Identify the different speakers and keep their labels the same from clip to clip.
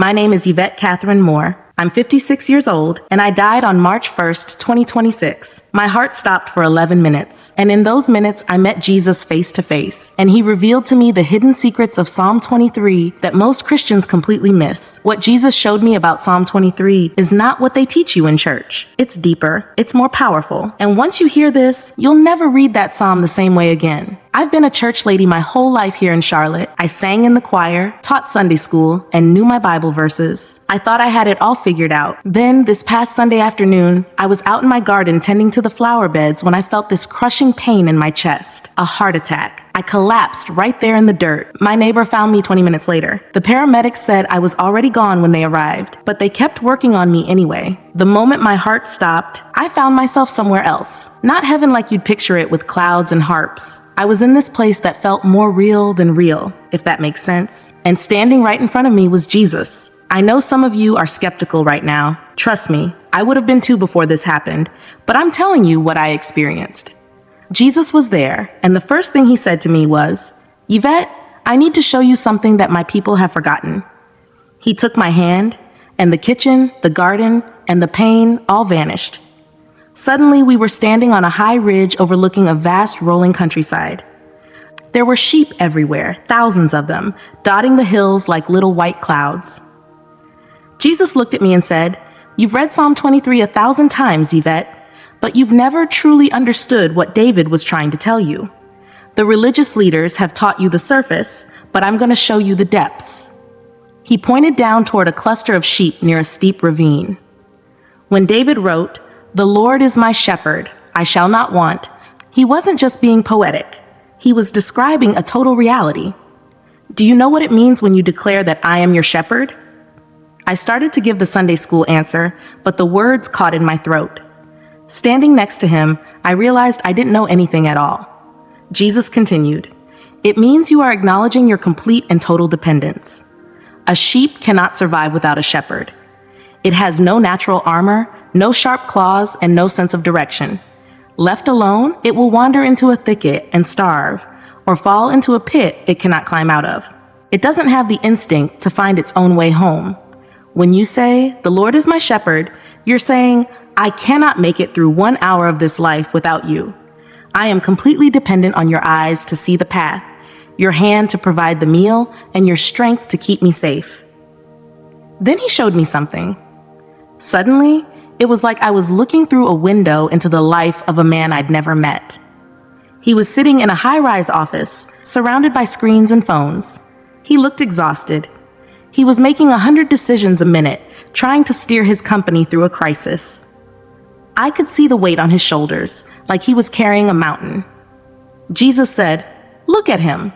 Speaker 1: My name is Yvette Catherine Moore. I'm 56 years old, and I died on March 1st, 2026. My heart stopped for 11 minutes, and in those minutes, I met Jesus face to face, and he revealed to me the hidden secrets of Psalm 23 that most Christians completely miss. What Jesus showed me about Psalm 23 is not what they teach you in church. It's deeper, it's more powerful, and once you hear this, you'll never read that psalm the same way again. I've been a church lady my whole life here in Charlotte. I sang in the choir, taught Sunday school, and knew my Bible verses. I thought I had it all figured out. Then, this past Sunday afternoon, I was out in my garden tending to the flower beds when I felt this crushing pain in my chest, a heart attack. I collapsed right there in the dirt. My neighbor found me 20 minutes later. The paramedics said I was already gone when they arrived, but they kept working on me anyway. The moment my heart stopped, I found myself somewhere else. Not heaven like you'd picture it with clouds and harps. I was in this place that felt more real than real, if that makes sense. And standing right in front of me was Jesus. I know some of you are skeptical right now. Trust me, I would have been too before this happened, but I'm telling you what I experienced. Jesus was there, and the first thing he said to me was, "Yvette, I need to show you something that my people have forgotten." He took my hand, and the kitchen, the garden, and the pain all vanished. Suddenly, we were standing on a high ridge overlooking a vast rolling countryside. There were sheep everywhere, thousands of them, dotting the hills like little white clouds. Jesus looked at me and said, "You've read Psalm 23 1,000 times, Yvette, but you've never truly understood what David was trying to tell you. The religious leaders have taught you the surface, but I'm going to show you the depths." He pointed down toward a cluster of sheep near a steep ravine. When David wrote, "The Lord is my shepherd, I shall not want," he wasn't just being poetic. He was describing a total reality. Do you know what it means when you declare that I am your shepherd? I started to give the Sunday school answer, but the words caught in my throat. Standing next to him, I realized I didn't know anything at all. Jesus continued, "It means you are acknowledging your complete and total dependence. A sheep cannot survive without a shepherd. It has no natural armor, no sharp claws, and no sense of direction. Left alone, it will wander into a thicket and starve, or fall into a pit it cannot climb out of. It doesn't have the instinct to find its own way home. When you say, 'The Lord is my shepherd,' you're saying, 'I cannot make it through 1 hour of this life without you. I am completely dependent on your eyes to see the path, your hand to provide the meal, and your strength to keep me safe." Then he showed me something. Suddenly, it was like I was looking through a window into the life of a man I'd never met. He was sitting in a high-rise office, surrounded by screens and phones. He looked exhausted. He was making 100 decisions a minute, trying to steer his company through a crisis. I could see the weight on his shoulders, like he was carrying a mountain. Jesus said, "Look at him.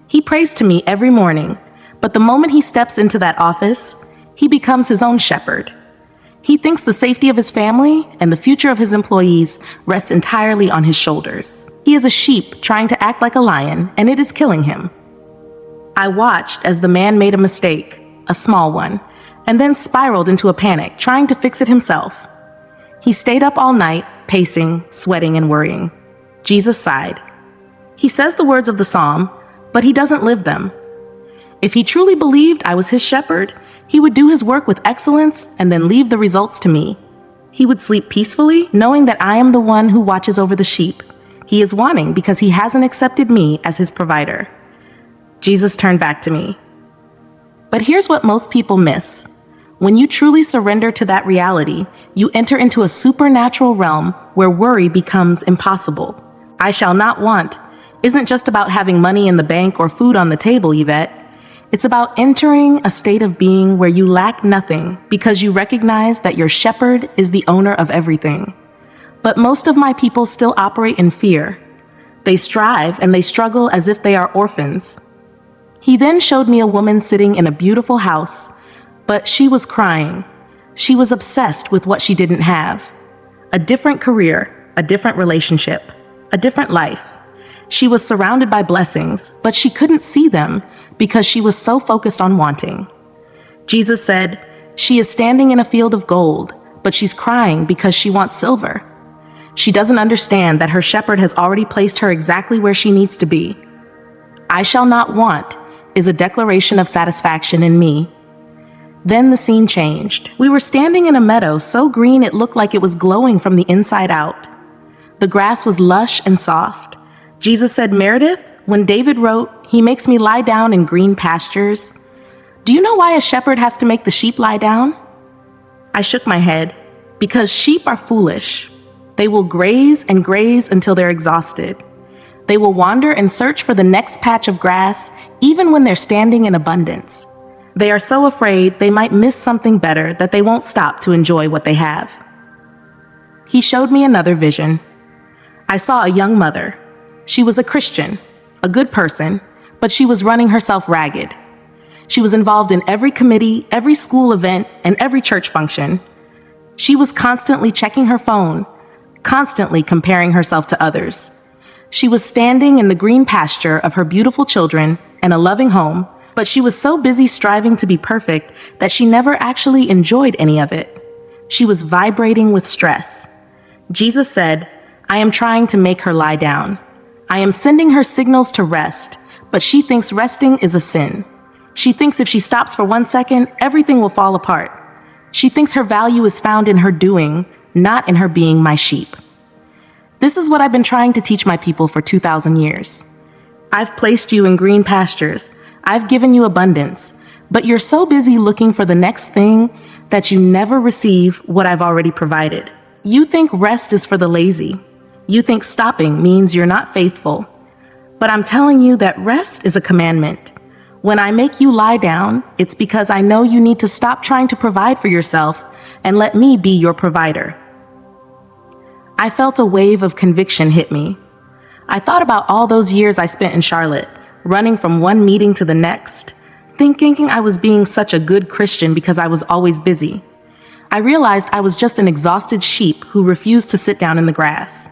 Speaker 1: He prays to me every morning, but the moment he steps into that office, he becomes his own shepherd. He thinks the safety of his family and the future of his employees rests entirely on his shoulders. He is a sheep trying to act like a lion, and it is killing him." I watched as the man made a mistake, a small one, and then spiraled into a panic, trying to fix it himself. He stayed up all night, pacing, sweating, and worrying. Jesus sighed. He says the words of the psalm, but he doesn't live them. If he truly believed I was his shepherd, he would do his work with excellence and then leave the results to me. He would sleep peacefully, knowing that I am the one who watches over the sheep. He is wanting because he hasn't accepted me as his provider. Jesus turned back to me. But here's what most people miss. When you truly surrender to that reality, you enter into a supernatural realm where worry becomes impossible. "I shall not want" isn't just about having money in the bank or food on the table, Yvette. It's about entering a state of being where you lack nothing because you recognize that your shepherd is the owner of everything. But most of my people still operate in fear. They strive and they struggle as if they are orphans. He then showed me a woman sitting in a beautiful house, but she was crying. She was obsessed with what she didn't have. A different career, a different relationship, a different life. She was surrounded by blessings, but she couldn't see them because she was so focused on wanting. Jesus said, "She is standing in a field of gold, but she's crying because she wants silver." She doesn't understand that her shepherd has already placed her exactly where she needs to be. "I shall not want" is a declaration of satisfaction in me. Then the scene changed. We were standing in a meadow so green it looked like it was glowing from the inside out. The grass was lush and soft. Jesus said, "Meredith, when David wrote, 'He makes me lie down in green pastures,' do you know why a shepherd has to make the sheep lie down?" I shook my head. Because sheep are foolish. They will graze and graze until they're exhausted. They will wander and search for the next patch of grass, even when they're standing in abundance. They are so afraid they might miss something better that they won't stop to enjoy what they have. He showed me another vision. I saw a young mother. She was a Christian, a good person, but she was running herself ragged. She was involved in every committee, every school event, and every church function. She was constantly checking her phone, constantly comparing herself to others. She was standing in the green pasture of her beautiful children and a loving home, but she was so busy striving to be perfect that she never actually enjoyed any of it. She was vibrating with stress. Jesus said, "I am trying to make her lie down. I am sending her signals to rest, but she thinks resting is a sin. She thinks if she stops for 1 second, everything will fall apart. She thinks her value is found in her doing, not in her being my sheep." This is what I've been trying to teach my people for 2,000 years. I've placed you in green pastures. I've given you abundance, but you're so busy looking for the next thing that you never receive what I've already provided. You think rest is for the lazy. You think stopping means you're not faithful. But I'm telling you that rest is a commandment. When I make you lie down, it's because I know you need to stop trying to provide for yourself and let me be your provider. I felt a wave of conviction hit me. I thought about all those years I spent in Charlotte, running from one meeting to the next, thinking I was being such a good Christian because I was always busy. I realized I was just an exhausted sheep who refused to sit down in the grass.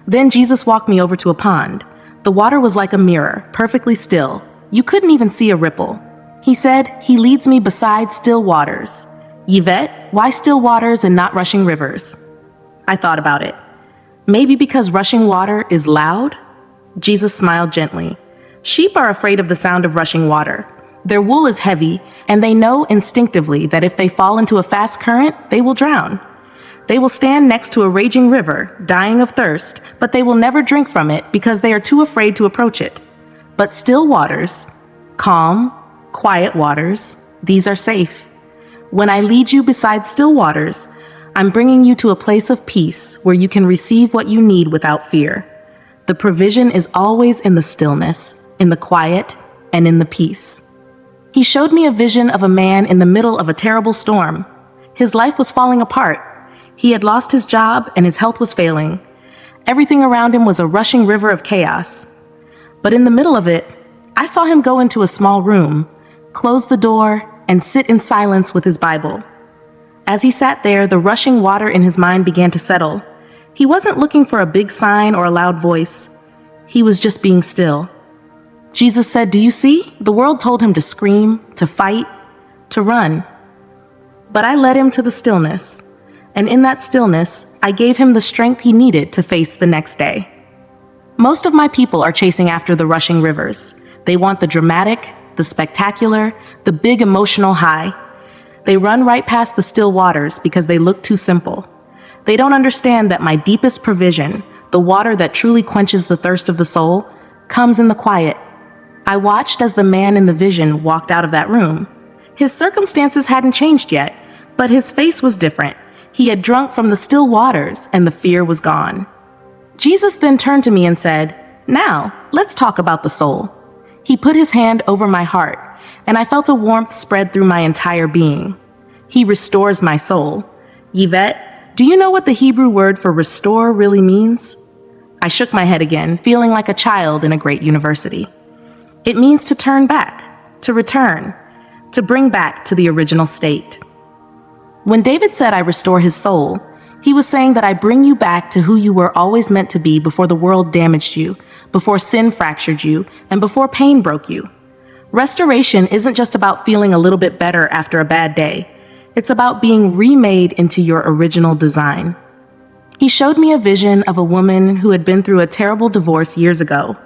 Speaker 1: Then Jesus walked me over to a pond. The water was like a mirror, perfectly still. You couldn't even see a ripple. He said, "He leads me beside still waters." Yvette, why still waters and not rushing rivers? I thought about it. Maybe because rushing water is loud? Jesus smiled gently. Sheep are afraid of the sound of rushing water. Their wool is heavy, and they know instinctively that if they fall into a fast current, they will drown. They will stand next to a raging river, dying of thirst, but they will never drink from it because they are too afraid to approach it. But still waters, calm, quiet waters, these are safe. When I lead you beside still waters, I'm bringing you to a place of peace where you can receive what you need without fear. The provision is always in the stillness, in the quiet, and in the peace. He showed me a vision of a man in the middle of a terrible storm. His life was falling apart. He had lost his job and his health was failing. Everything around him was a rushing river of chaos. But in the middle of it, I saw him go into a small room, close the door, and sit in silence with his Bible. As he sat there, the rushing water in his mind began to settle. He wasn't looking for a big sign or a loud voice. He was just being still. Jesus said, "Do you see? The world told him to scream, to fight, to run." But I led him to the stillness. And in that stillness, I gave him the strength he needed to face the next day. Most of my people are chasing after the rushing rivers. They want the dramatic, the spectacular, the big emotional high. They run right past the still waters because they look too simple. They don't understand that my deepest provision, the water that truly quenches the thirst of the soul, comes in the quiet. I watched as the man in the vision walked out of that room. His circumstances hadn't changed yet, but his face was different. He had drunk from the still waters and the fear was gone. Jesus then turned to me and said, "Now, let's talk about the soul." He put his hand over my heart, and I felt a warmth spread through my entire being. He restores my soul. Yvette, do you know what the Hebrew word for restore really means? I shook my head again, feeling like a child in a great university. It means to turn back, to return, to bring back to the original state. When David said I restore his soul, he was saying that I bring you back to who you were always meant to be before the world damaged you, before sin fractured you, and before pain broke you. Restoration isn't just about feeling a little bit better after a bad day. It's about being remade into your original design. He showed me a vision of a woman who had been through a terrible divorce years ago.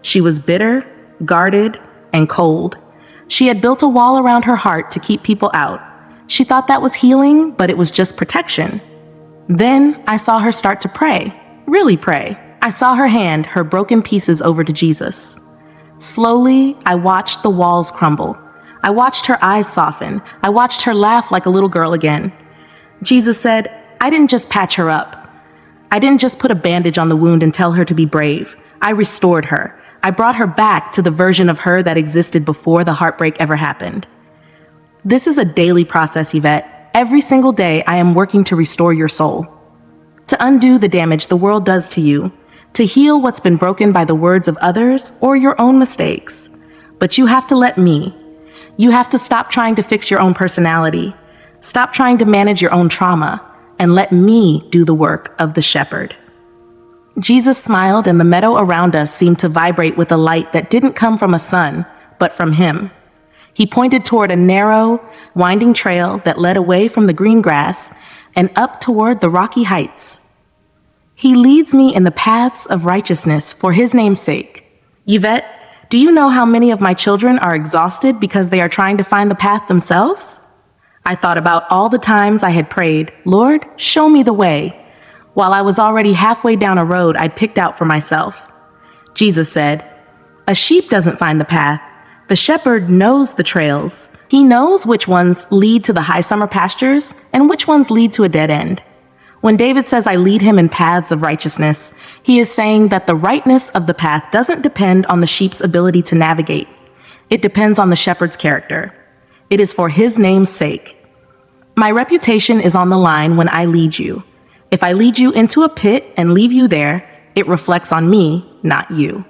Speaker 1: She was bitter, guarded, and cold. She had built a wall around her heart to keep people out. She thought that was healing, but it was just protection. Then I saw her start to pray, really pray. I saw her hand her broken pieces over to Jesus. Slowly, I watched the walls crumble. I watched her eyes soften. I watched her laugh like a little girl again. Jesus said, I didn't just patch her up. I didn't just put a bandage on the wound and tell her to be brave. I restored her. I brought her back to the version of her that existed before the heartbreak ever happened. This is a daily process, Yvette. Every single day, I am working to restore your soul, to undo the damage the world does to you, to heal what's been broken by the words of others or your own mistakes. But you have to let me. You have to stop trying to fix your own personality, stop trying to manage your own trauma, and let me do the work of the shepherd. Jesus smiled, and the meadow around us seemed to vibrate with a light that didn't come from a sun, but from him. He pointed toward a narrow, winding trail that led away from the green grass and up toward the rocky heights. He leads me in the paths of righteousness for his name's sake. Yvette, do you know how many of my children are exhausted because they are trying to find the path themselves? I thought about all the times I had prayed, Lord, show me the way, while I was already halfway down a road I'd picked out for myself. Jesus said, a sheep doesn't find the path. The shepherd knows the trails. He knows which ones lead to the high summer pastures and which ones lead to a dead end. When David says, I lead him in paths of righteousness, he is saying that the rightness of the path doesn't depend on the sheep's ability to navigate. It depends on the shepherd's character. It is for his name's sake. My reputation is on the line when I lead you. If I lead you into a pit and leave you there, it reflects on me, not you.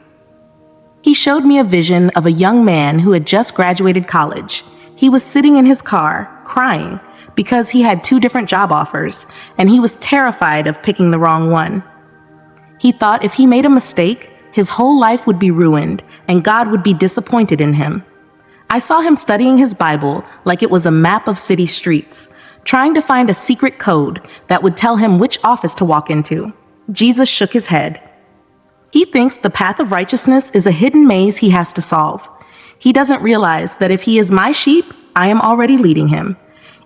Speaker 1: He showed me a vision of a young man who had just graduated college. He was sitting in his car, crying, because he had 2 different job offers, and he was terrified of picking the wrong one. He thought if he made a mistake, his whole life would be ruined, and God would be disappointed in him. I saw him studying his Bible like it was a map of city streets, trying to find a secret code that would tell him which office to walk into. Jesus shook his head. He thinks the path of righteousness is a hidden maze he has to solve. He doesn't realize that if he is my sheep, I am already leading him.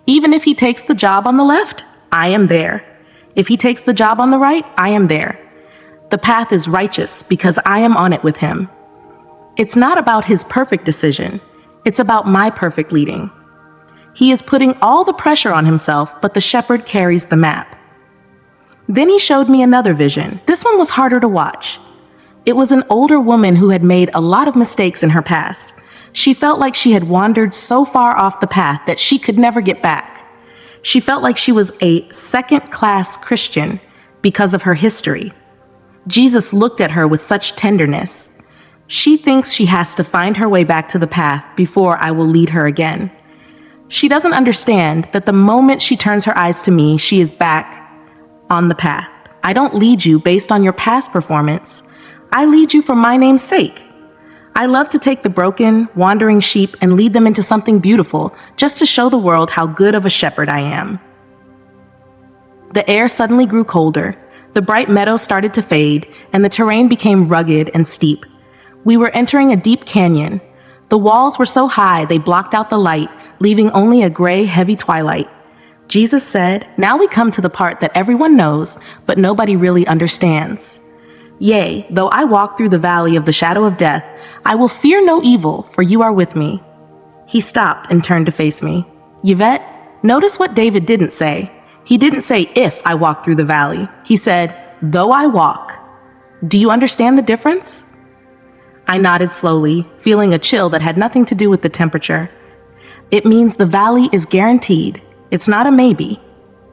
Speaker 1: Even if he takes the job on the left, I am there. If he takes the job on the right, I am there. The path is righteous because I am on it with him. It's not about his perfect decision. It's about my perfect leading. He is putting all the pressure on himself, but the shepherd carries the map. Then he showed me another vision. This one was harder to watch. It was an older woman who had made a lot of mistakes in her past. She felt like she had wandered so far off the path that she could never get back. She felt like she was a second-class Christian because of her history. Jesus looked at her with such tenderness. She thinks she has to find her way back to the path before I will lead her again. She doesn't understand that the moment she turns her eyes to me, she is back on the path. I don't lead you based on your past performance. I lead you for my name's sake. I love to take the broken, wandering sheep and lead them into something beautiful, just to show the world how good of a shepherd I am. The air suddenly grew colder. The bright meadow started to fade, and the terrain became rugged and steep. We were entering a deep canyon. The walls were so high they blocked out the light, leaving only a gray, heavy twilight. Jesus said, now we come to the part that everyone knows, but nobody really understands. Yea, though I walk through the valley of the shadow of death, I will fear no evil, for you are with me. He stopped and turned to face me. Yvette, notice what David didn't say. He didn't say, if I walk through the valley. He said, though I walk. Do you understand the difference? I nodded slowly, feeling a chill that had nothing to do with the temperature. It means the valley is guaranteed. It's not a maybe.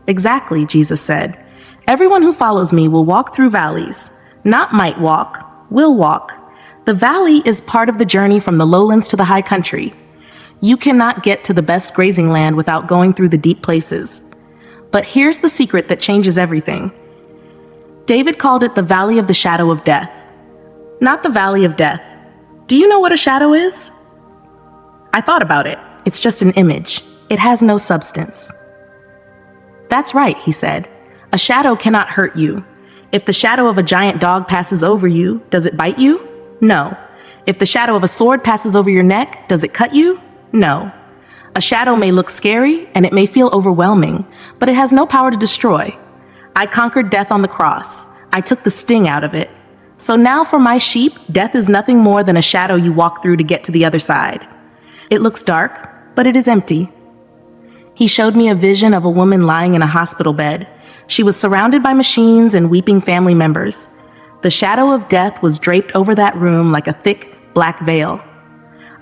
Speaker 1: Exactly, Jesus said. Everyone who follows me will walk through valleys. Not might walk, will walk. The valley is part of the journey from the lowlands to the high country. You cannot get to the best grazing land without going through the deep places. But here's the secret that changes everything. David called it the valley of the shadow of death. Not the valley of death. Do you know what a shadow is? I thought about it. It's just an image. It has no substance. That's right, he said. A shadow cannot hurt you. If the shadow of a giant dog passes over you, does it bite you? No. If the shadow of a sword passes over your neck, does it cut you? No. A shadow may look scary and it may feel overwhelming, but it has no power to destroy. I conquered death on the cross. I took the sting out of it. So now for my sheep, death is nothing more than a shadow you walk through to get to the other side. It looks dark, but it is empty. He showed me a vision of a woman lying in a hospital bed. She was surrounded by machines and weeping family members. The shadow of death was draped over that room like a thick, black veil.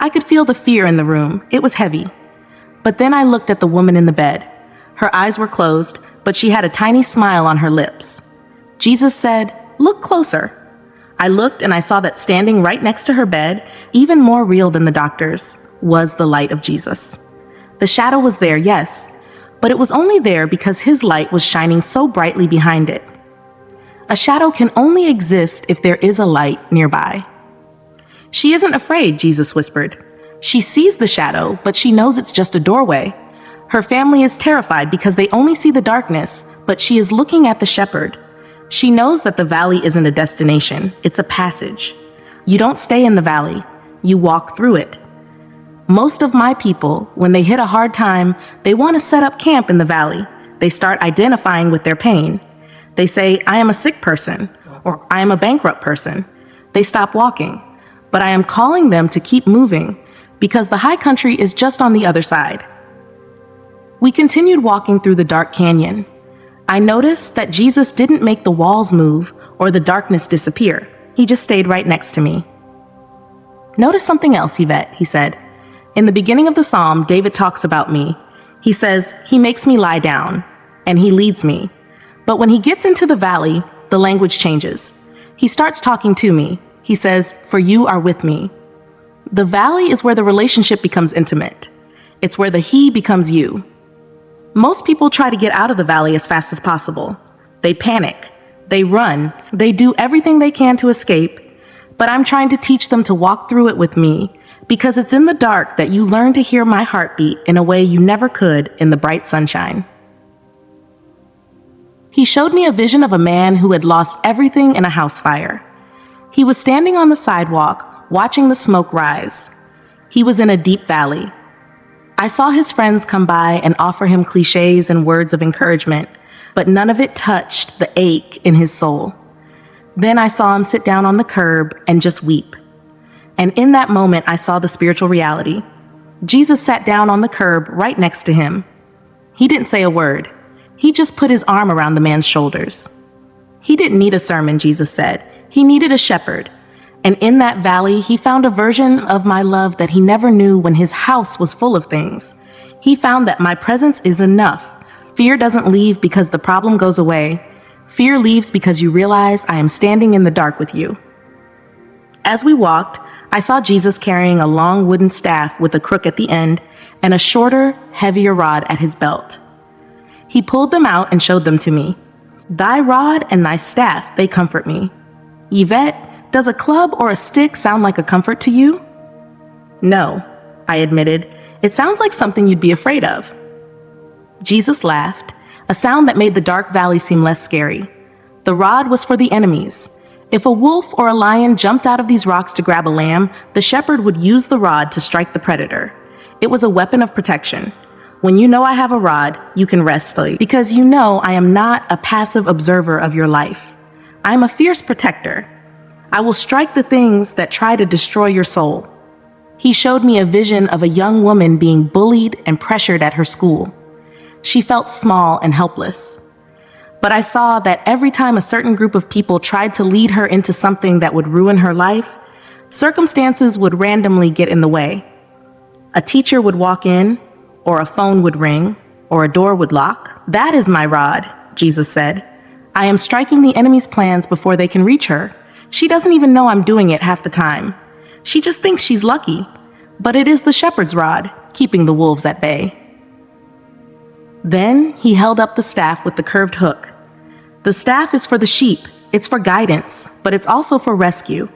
Speaker 1: I could feel the fear in the room. It was heavy. But then I looked at the woman in the bed. Her eyes were closed, but she had a tiny smile on her lips. Jesus said, "Look closer." I looked and I saw that standing right next to her bed, even more real than the doctors, was the light of Jesus. The shadow was there, yes, but it was only there because his light was shining so brightly behind it. A shadow can only exist if there is a light nearby. "She isn't afraid," Jesus whispered. "She sees the shadow, but she knows it's just a doorway. Her family is terrified because they only see the darkness, but she is looking at the shepherd. She knows that the valley isn't a destination, it's a passage. You don't stay in the valley, you walk through it. Most of my people, when they hit a hard time, they want to set up camp in the valley. They start identifying with their pain. They say, 'I am a sick person,' or 'I am a bankrupt person.' They stop walking. But I am calling them to keep moving, because the high country is just on the other side." We continued walking through the dark canyon. I noticed that Jesus didn't make the walls move or the darkness disappear. He just stayed right next to me. "Notice something else, Yvette," he said. "In the beginning of the psalm, David talks about me. He says, 'He makes me lie down,' and he leads me. But when he gets into the valley, the language changes. He starts talking to me. He says, 'For you are with me.' The valley is where the relationship becomes intimate. It's where the he becomes you. Most people try to get out of the valley as fast as possible. They panic. They run. They do everything they can to escape. But I'm trying to teach them to walk through it with me, because it's in the dark that you learn to hear my heartbeat in a way you never could in the bright sunshine." He showed me a vision of a man who had lost everything in a house fire. He was standing on the sidewalk, watching the smoke rise. He was in a deep valley. I saw his friends come by and offer him cliches and words of encouragement, but none of it touched the ache in his soul. Then I saw him sit down on the curb and just weep. And in that moment, I saw the spiritual reality. Jesus sat down on the curb right next to him. He didn't say a word. He just put his arm around the man's shoulders. He didn't need a sermon, Jesus said. He needed a shepherd. And in that valley, he found a version of my love that he never knew when his house was full of things. He found that my presence is enough. Fear doesn't leave because the problem goes away. Fear leaves because you realize I am standing in the dark with you. As we walked, I saw Jesus carrying a long wooden staff with a crook at the end and a shorter, heavier rod at his belt. He pulled them out and showed them to me. "Thy rod and thy staff, they comfort me." "Yvette, does a club or a stick sound like a comfort to you?" "No," I admitted. "It sounds like something you'd be afraid of." Jesus laughed, a sound that made the dark valley seem less scary. The rod was for the enemies. If a wolf or a lion jumped out of these rocks to grab a lamb, the shepherd would use the rod to strike the predator. It was a weapon of protection. When you know I have a rod, you can rest because you know I am not a passive observer of your life. I am a fierce protector. I will strike the things that try to destroy your soul. He showed me a vision of a young woman being bullied and pressured at her school. She felt small and helpless. But I saw that every time a certain group of people tried to lead her into something that would ruin her life, circumstances would randomly get in the way. A teacher would walk in, or a phone would ring, or a door would lock. "That is my rod," Jesus said. "I am striking the enemy's plans before they can reach her. She doesn't even know I'm doing it half the time. She just thinks she's lucky. But it is the shepherd's rod, keeping the wolves at bay." Then he held up the staff with the curved hook. The staff is for the sheep. It's for guidance, but it's also for rescue.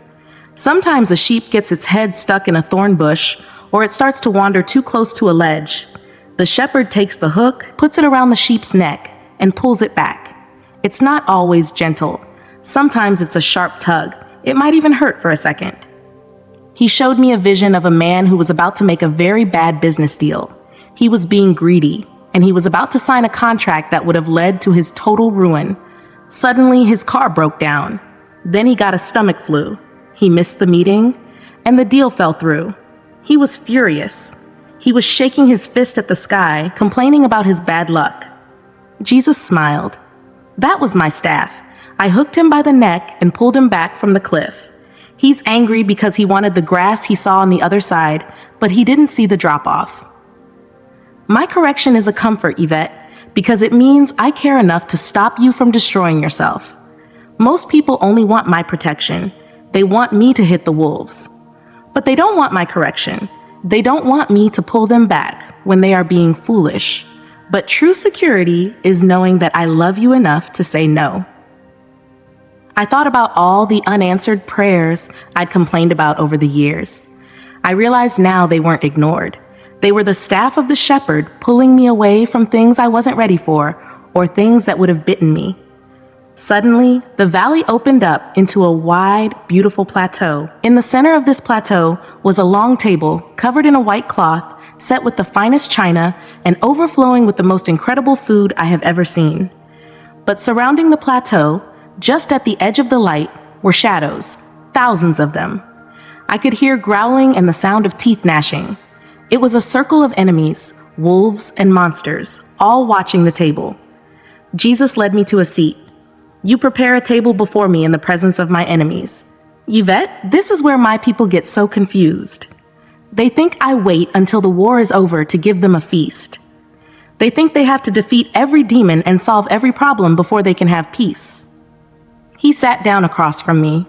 Speaker 1: Sometimes a sheep gets its head stuck in a thorn bush, or it starts to wander too close to a ledge. The shepherd takes the hook, puts it around the sheep's neck, and pulls it back. It's not always gentle. Sometimes it's a sharp tug. It might even hurt for a second. He showed me a vision of a man who was about to make a very bad business deal. He was being greedy, and he was about to sign a contract that would have led to his total ruin. Suddenly, his car broke down. Then he got a stomach flu. He missed the meeting, and the deal fell through. He was furious. He was shaking his fist at the sky, complaining about his bad luck. Jesus smiled. That was my staff. I hooked him by the neck and pulled him back from the cliff. He's angry because he wanted the grass he saw on the other side, but he didn't see the drop-off. My correction is a comfort, Yvette, because it means I care enough to stop you from destroying yourself. Most people only want my protection. They want me to hit the wolves. But they don't want my correction. They don't want me to pull them back when they are being foolish. But true security is knowing that I love you enough to say no. I thought about all the unanswered prayers I'd complained about over the years. I realized now they weren't ignored. They were the staff of the shepherd pulling me away from things I wasn't ready for or things that would have bitten me. Suddenly, the valley opened up into a wide, beautiful plateau. In the center of this plateau was a long table covered in a white cloth, set with the finest china and overflowing with the most incredible food I have ever seen. But surrounding the plateau, just at the edge of the light, were shadows, thousands of them. I could hear growling and the sound of teeth gnashing. It was a circle of enemies, wolves and monsters, all watching the table. Jesus led me to a seat. You prepare a table before me in the presence of my enemies. Yvette, this is where my people get so confused. They think I wait until the war is over to give them a feast. They think they have to defeat every demon and solve every problem before they can have peace. He sat down across from me.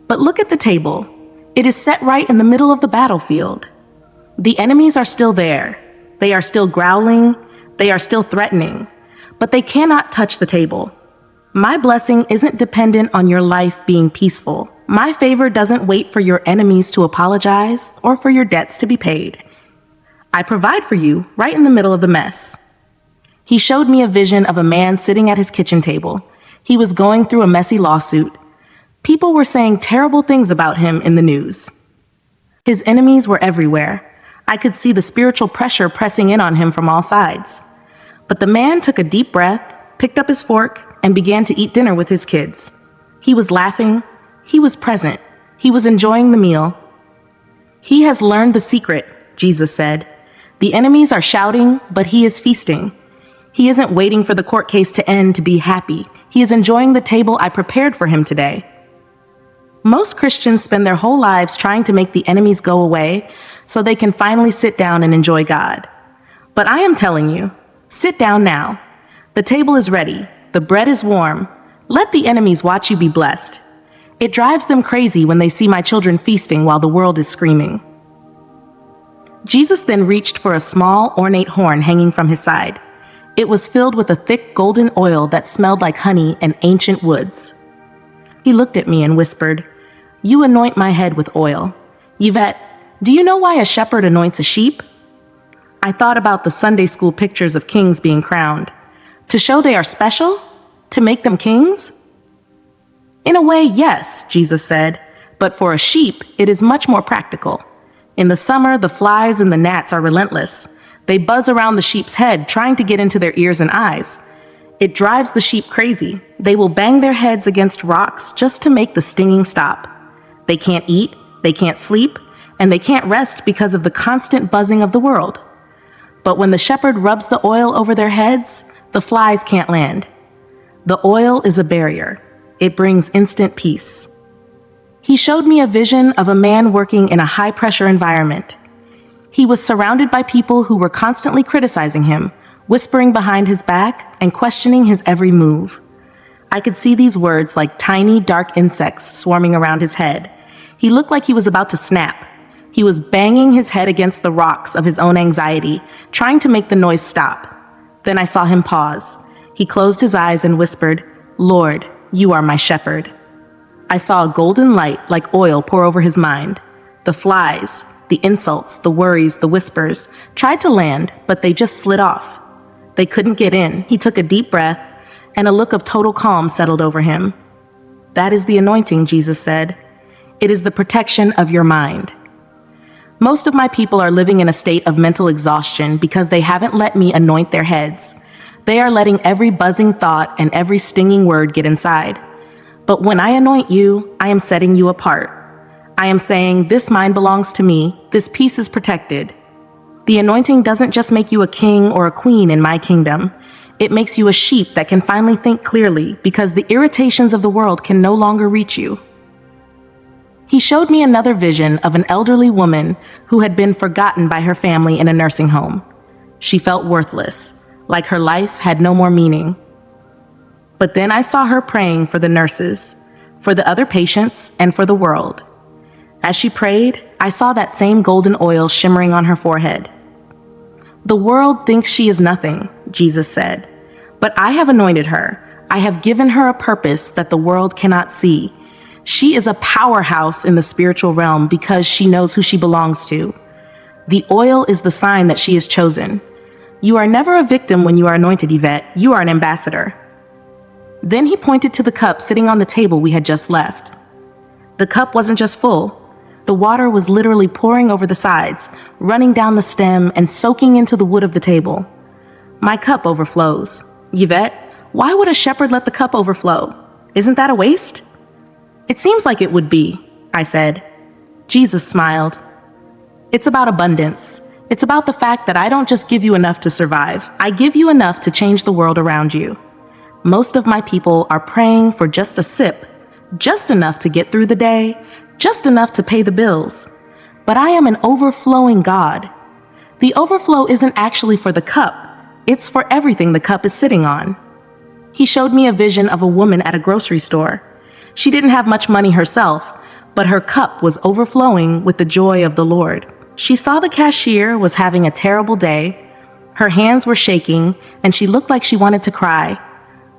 Speaker 1: But look at the table. It is set right in the middle of the battlefield. The enemies are still there. They are still growling. They are still threatening. But they cannot touch the table. My blessing isn't dependent on your life being peaceful. My favor doesn't wait for your enemies to apologize or for your debts to be paid. I provide for you right in the middle of the mess. He showed me a vision of a man sitting at his kitchen table. He was going through a messy lawsuit. People were saying terrible things about him in the news. His enemies were everywhere. I could see the spiritual pressure pressing in on him from all sides. But the man took a deep breath, picked up his fork, and began to eat dinner with his kids. He was laughing. He was present. He was enjoying the meal. He has learned the secret, Jesus said. The enemies are shouting, but he is feasting. He isn't waiting for the court case to end to be happy. He is enjoying the table I prepared for him today. Most Christians spend their whole lives trying to make the enemies go away so they can finally sit down and enjoy God. But I am telling you, sit down now. The table is ready. The bread is warm. Let the enemies watch you be blessed. It drives them crazy when they see my children feasting while the world is screaming. Jesus then reached for a small, ornate horn hanging from his side. It was filled with a thick golden oil that smelled like honey and ancient woods. He looked at me and whispered, "You anoint my head with oil. Yvette, do you know why a shepherd anoints a sheep?" I thought about the Sunday school pictures of kings being crowned. To show they are special? To make them kings? In a way, yes, Jesus said, but for a sheep, it is much more practical. In the summer, the flies and the gnats are relentless. They buzz around the sheep's head, trying to get into their ears and eyes. It drives the sheep crazy. They will bang their heads against rocks just to make the stinging stop. They can't eat, they can't sleep, and they can't rest because of the constant buzzing of the world. But when the shepherd rubs the oil over their heads, the flies can't land. The oil is a barrier. It brings instant peace. He showed me a vision of a man working in a high-pressure environment. He was surrounded by people who were constantly criticizing him, whispering behind his back and questioning his every move. I could see these words like tiny, dark insects swarming around his head. He looked like he was about to snap. He was banging his head against the rocks of his own anxiety, trying to make the noise stop. Then I saw him pause. He closed his eyes and whispered, "Lord, you are my shepherd." I saw a golden light like oil pour over his mind. The flies, the insults, the worries, the whispers tried to land, but they just slid off. They couldn't get in. He took a deep breath, and a look of total calm settled over him. That is the anointing, Jesus said. It is the protection of your mind. Most of my people are living in a state of mental exhaustion because they haven't let me anoint their heads. They are letting every buzzing thought and every stinging word get inside. But when I anoint you, I am setting you apart. I am saying, this mind belongs to me, this peace is protected. The anointing doesn't just make you a king or a queen in my kingdom. It makes you a sheep that can finally think clearly because the irritations of the world can no longer reach you. He showed me another vision of an elderly woman who had been forgotten by her family in a nursing home. She felt worthless, like her life had no more meaning. But then I saw her praying for the nurses, for the other patients, and for the world. As she prayed, I saw that same golden oil shimmering on her forehead. The world thinks she is nothing, Jesus said, but I have anointed her. I have given her a purpose that the world cannot see. She is a powerhouse in the spiritual realm because she knows who she belongs to. The oil is the sign that she is chosen. You are never a victim when you are anointed, Yvette. You are an ambassador. Then he pointed to the cup sitting on the table we had just left. The cup wasn't just full. The water was literally pouring over the sides, running down the stem and soaking into the wood of the table. My cup overflows. Yvette, why would a shepherd let the cup overflow? Isn't that a waste? It seems like it would be, I said. Jesus smiled. It's about abundance. It's about the fact that I don't just give you enough to survive. I give you enough to change the world around you. Most of my people are praying for just a sip, just enough to get through the day, just enough to pay the bills. But I am an overflowing God. The overflow isn't actually for the cup. It's for everything the cup is sitting on. He showed me a vision of a woman at a grocery store. She didn't have much money herself, but her cup was overflowing with the joy of the Lord. She saw the cashier was having a terrible day. Her hands were shaking, and she looked like she wanted to cry.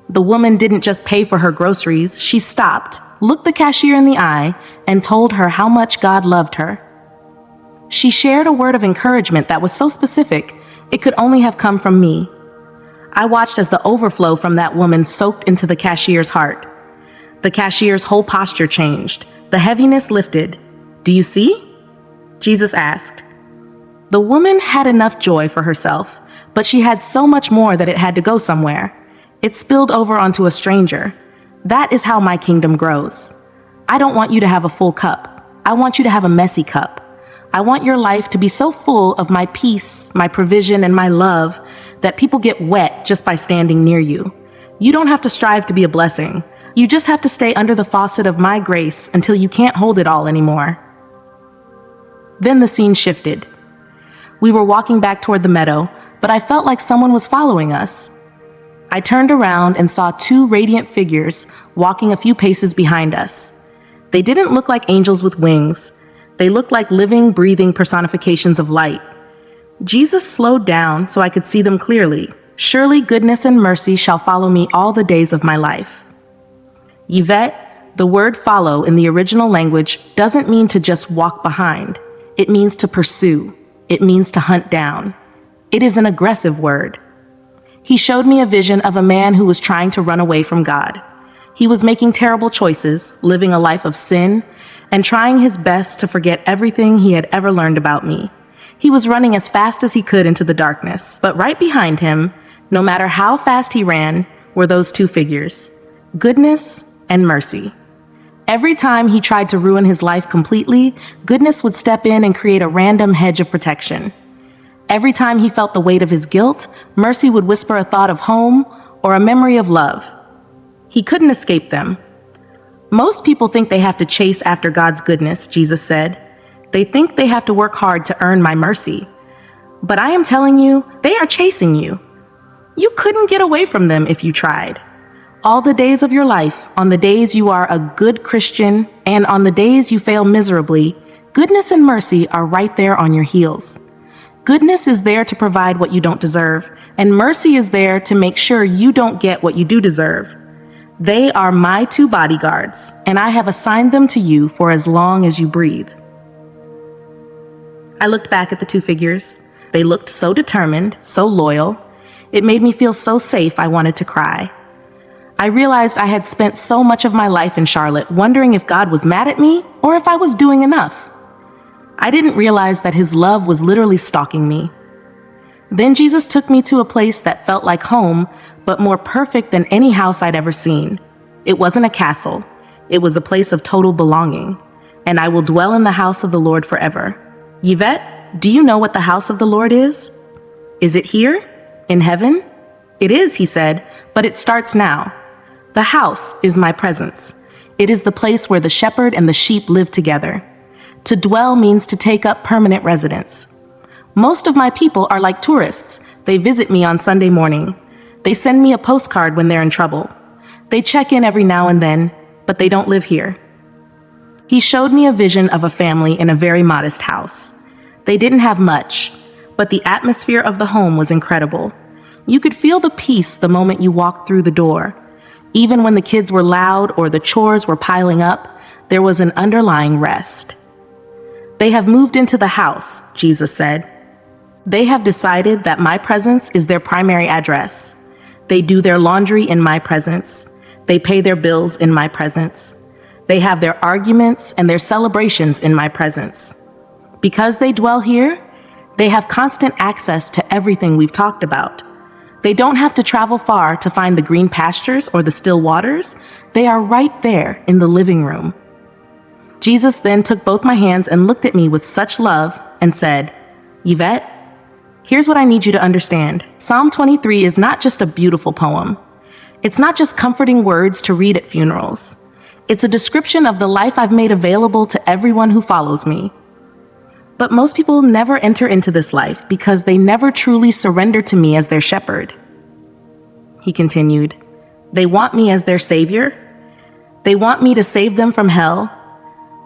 Speaker 1: The woman didn't just pay for her groceries. She stopped, looked the cashier in the eye, and told her how much God loved her. She shared a word of encouragement that was so specific, it could only have come from me. I watched as the overflow from that woman soaked into the cashier's heart. The cashier's whole posture changed. The heaviness lifted. Do you see? Jesus asked. The woman had enough joy for herself, but she had so much more that it had to go somewhere. It spilled over onto a stranger. That is how my kingdom grows. I don't want you to have a full cup. I want you to have a messy cup. I want your life to be so full of my peace, my provision, and my love that people get wet just by standing near you. You don't have to strive to be a blessing. You just have to stay under the faucet of my grace until you can't hold it all anymore. Then the scene shifted. We were walking back toward the meadow, but I felt like someone was following us. I turned around and saw two radiant figures walking a few paces behind us. They didn't look like angels with wings. They looked like living, breathing personifications of light. Jesus slowed down so I could see them clearly. Surely goodness and mercy shall follow me all the days of my life. Yvette, the word follow in the original language doesn't mean to just walk behind. It means to pursue. It means to hunt down. It is an aggressive word. He showed me a vision of a man who was trying to run away from God. He was making terrible choices, living a life of sin, and trying his best to forget everything he had ever learned about me. He was running as fast as he could into the darkness, but right behind him, no matter how fast he ran, were those two figures, goodness and mercy. Every time he tried to ruin his life completely, goodness would step in and create a random hedge of protection. Every time he felt the weight of his guilt, mercy would whisper a thought of home or a memory of love. He couldn't escape them. Most people think they have to chase after God's goodness, Jesus said. They think they have to work hard to earn my mercy. But I am telling you, they are chasing you. You couldn't get away from them if you tried. All the days of your life, on the days you are a good Christian, and on the days you fail miserably, goodness and mercy are right there on your heels. Goodness is there to provide what you don't deserve, and mercy is there to make sure you don't get what you do deserve. They are my two bodyguards, and I have assigned them to you for as long as you breathe. I looked back at the two figures. They looked so determined, so loyal. It made me feel so safe I wanted to cry. I realized I had spent so much of my life in Charlotte wondering if God was mad at me or if I was doing enough. I didn't realize that his love was literally stalking me. Then Jesus took me to a place that felt like home, but more perfect than any house I'd ever seen. It wasn't a castle. It was a place of total belonging. And I will dwell in the house of the Lord forever. Yvette, do you know what the house of the Lord is? Is it here? In heaven? It is, he said, but it starts now. The house is my presence. It is the place where the shepherd and the sheep live together. To dwell means to take up permanent residence. Most of my people are like tourists. They visit me on Sunday morning. They send me a postcard when they're in trouble. They check in every now and then, but they don't live here. He showed me a vision of a family in a very modest house. They didn't have much, but the atmosphere of the home was incredible. You could feel the peace the moment you walked through the door. Even when the kids were loud or the chores were piling up, there was an underlying rest. They have moved into the house, Jesus said. They have decided that my presence is their primary address. They do their laundry in my presence. They pay their bills in my presence. They have their arguments and their celebrations in my presence. Because they dwell here, they have constant access to everything we've talked about. They don't have to travel far to find the green pastures or the still waters. They are right there in the living room. Jesus then took both my hands and looked at me with such love and said, Yvette, here's what I need you to understand. Psalm 23 is not just a beautiful poem. It's not just comforting words to read at funerals. It's a description of the life I've made available to everyone who follows me. But most people never enter into this life because they never truly surrender to me as their shepherd. He continued, they want me as their savior. They want me to save them from hell,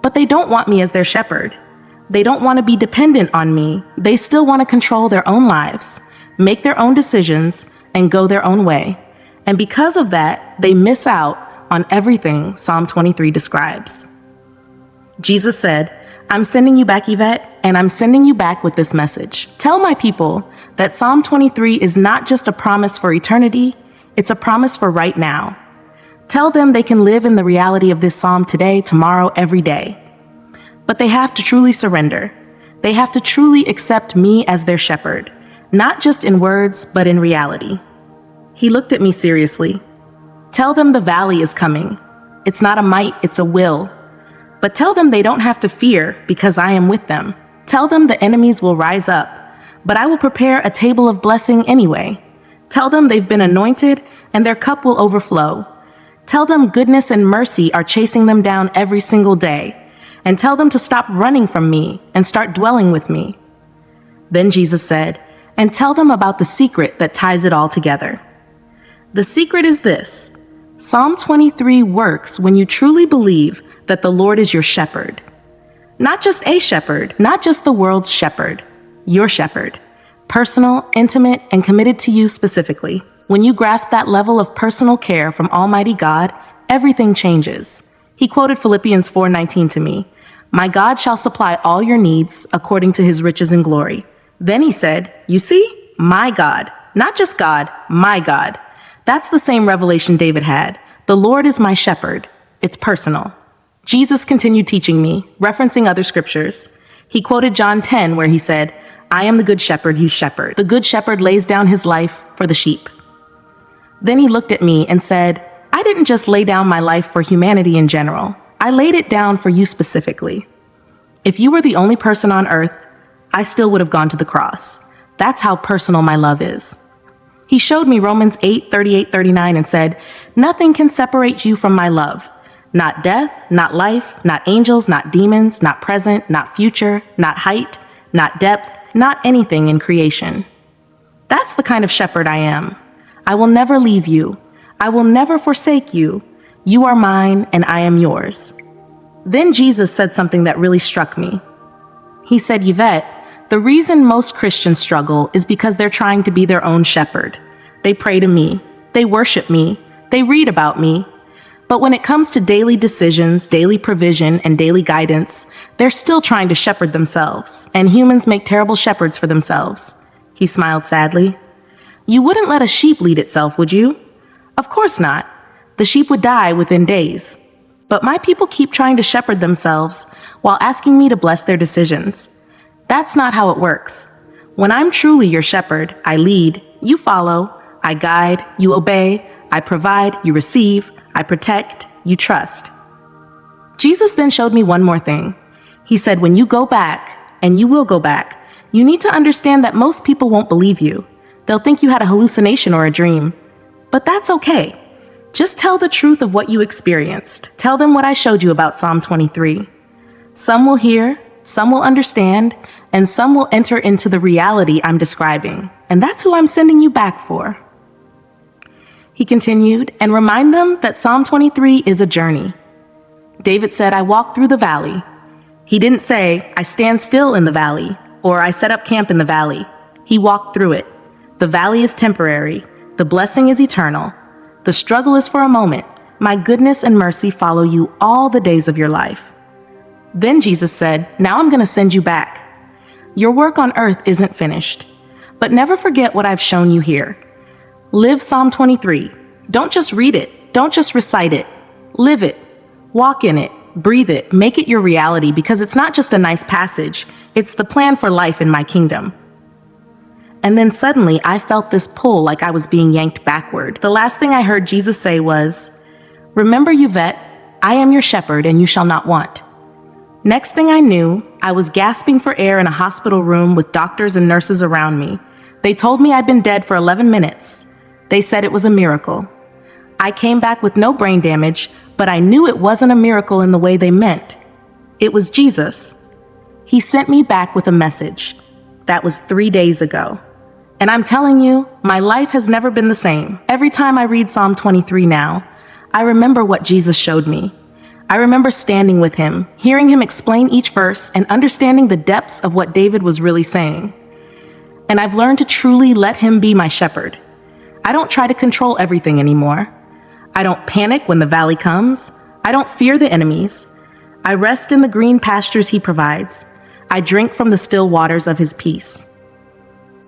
Speaker 1: but they don't want me as their shepherd. They don't want to be dependent on me. They still want to control their own lives, make their own decisions, and go their own way. And because of that, they miss out on everything Psalm 23 describes. Jesus said, I'm sending you back, Yvette, and I'm sending you back with this message. Tell my people that Psalm 23 is not just a promise for eternity, it's a promise for right now. Tell them they can live in the reality of this psalm today, tomorrow, every day. But they have to truly surrender. They have to truly accept me as their shepherd, not just in words, but in reality. He looked at me seriously. Tell them the valley is coming. It's not a might, it's a will. But tell them they don't have to fear because I am with them. Tell them the enemies will rise up, but I will prepare a table of blessing anyway. Tell them they've been anointed and their cup will overflow. Tell them goodness and mercy are chasing them down every single day. And tell them to stop running from me and start dwelling with me. Then Jesus said, and tell them about the secret that ties it all together. The secret is this. Psalm 23 works when you truly believe that the Lord is your shepherd. Not just a shepherd, not just the world's shepherd, your shepherd. Personal, intimate, and committed to you specifically. When you grasp that level of personal care from Almighty God, everything changes. He quoted Philippians 4:19 to me. My God shall supply all your needs according to his riches and glory. Then he said, you see, my God, not just God, my God. That's the same revelation David had. The Lord is my shepherd. It's personal. Jesus continued teaching me, referencing other scriptures. He quoted John 10, where he said, I am the good shepherd you shepherd. The good shepherd lays down his life for the sheep. Then he looked at me and said, I didn't just lay down my life for humanity in general. I laid it down for you specifically. If you were the only person on earth, I still would have gone to the cross. That's how personal my love is. He showed me Romans 8:38-39 and said, nothing can separate you from my love. Not death, not life, not angels, not demons, not present, not future, not height, not depth, not anything in creation. That's the kind of shepherd I am. I will never leave you. I will never forsake you. You are mine and I am yours. Then Jesus said something that really struck me. He said, Yvette, the reason most Christians struggle is because they're trying to be their own shepherd. They pray to me. They worship me. They read about me. But when it comes to daily decisions, daily provision, and daily guidance, they're still trying to shepherd themselves. And humans make terrible shepherds for themselves. He smiled sadly. You wouldn't let a sheep lead itself, would you? Of course not. The sheep would die within days. But my people keep trying to shepherd themselves while asking me to bless their decisions. That's not how it works. When I'm truly your shepherd, I lead, you follow, I guide, you obey, I provide, you receive, I protect, you trust. Jesus then showed me one more thing. He said, when you go back, and you will go back, you need to understand that most people won't believe you. They'll think you had a hallucination or a dream. But that's okay. Just tell the truth of what you experienced. Tell them what I showed you about Psalm 23. Some will hear, some will understand, and some will enter into the reality I'm describing. And that's who I'm sending you back for. He continued, and remind them that Psalm 23 is a journey. David said, I walk through the valley. He didn't say, I stand still in the valley, or I set up camp in the valley. He walked through it. The valley is temporary. The blessing is eternal. The struggle is for a moment. My goodness and mercy follow you all the days of your life. Then Jesus said, now I'm going to send you back. Your work on earth isn't finished. But never forget what I've shown you here. Live Psalm 23. Don't just read it. Don't just recite it. Live it. Walk in it. Breathe it. Make it your reality, because it's not just a nice passage. It's the plan for life in my kingdom. And then suddenly I felt this pull, like I was being yanked backward. The last thing I heard Jesus say was, remember, Yvette, I am your shepherd and you shall not want. Next thing I knew, I was gasping for air in a hospital room with doctors and nurses around me. They told me I'd been dead for 11 minutes. They said it was a miracle. I came back with no brain damage, but I knew it wasn't a miracle in the way they meant. It was Jesus. He sent me back with a message. That was 3 days ago. And I'm telling you, my life has never been the same. Every time I read Psalm 23 now, I remember what Jesus showed me. I remember standing with him, hearing him explain each verse, and understanding the depths of what David was really saying. And I've learned to truly let him be my shepherd. I don't try to control everything anymore. I don't panic when the valley comes. I don't fear the enemies. I rest in the green pastures he provides. I drink from the still waters of his peace.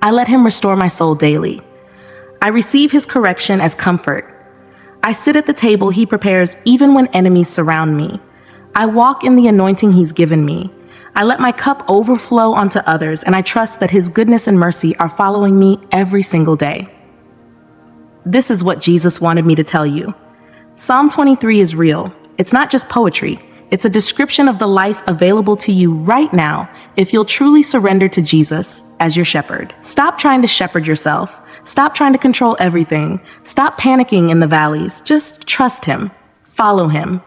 Speaker 1: I let him restore my soul daily. I receive his correction as comfort. I sit at the table he prepares even when enemies surround me. I walk in the anointing he's given me. I let my cup overflow onto others, and I trust that his goodness and mercy are following me every single day. This is what Jesus wanted me to tell you. Psalm 23 is real. It's not just poetry. It's a description of the life available to you right now if you'll truly surrender to Jesus as your shepherd. Stop trying to shepherd yourself. Stop trying to control everything. Stop panicking in the valleys. Just trust him. Follow him.